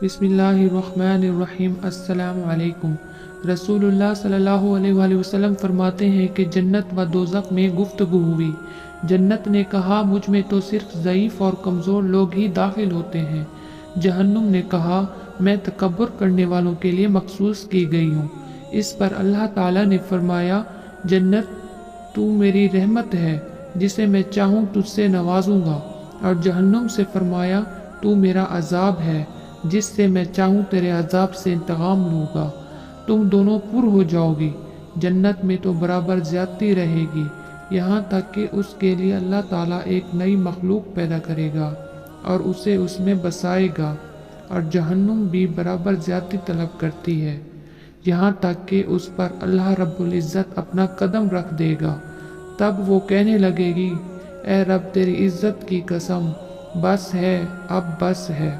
بسم اللہ الرحمن الرحیم۔ السلام علیکم۔ رسول اللہ صلی اللہ علیہ وآلہ وسلم فرماتے ہیں کہ جنت و دوزخ میں گفتگو ہوئی۔ جنت نے کہا مجھ میں تو صرف ضعیف اور کمزور لوگ ہی داخل ہوتے ہیں۔ جہنم نے کہا میں تکبر کرنے والوں کے لیے مخصوص کی گئی ہوں۔ اس پر اللہ تعالیٰ نے فرمایا جنت تو میری رحمت ہے، جسے میں چاہوں تجھ سے نوازوں گا، اور جہنم سے فرمایا تو میرا عذاب ہے، جس سے میں چاہوں تیرے عذاب سے انتقام لوں گا۔ تم دونوں پر ہو جاؤ گی۔ جنت میں تو برابر زیادتی رہے گی، یہاں تک کہ اس کے لیے اللہ تعالیٰ ایک نئی مخلوق پیدا کرے گا اور اسے اس میں بسائے گا، اور جہنم بھی برابر زیادتی طلب کرتی ہے، یہاں تک کہ اس پر اللہ رب العزت اپنا قدم رکھ دے گا۔ تب وہ کہنے لگے گی اے رب تیری عزت کی قسم، بس ہے، اب بس ہے۔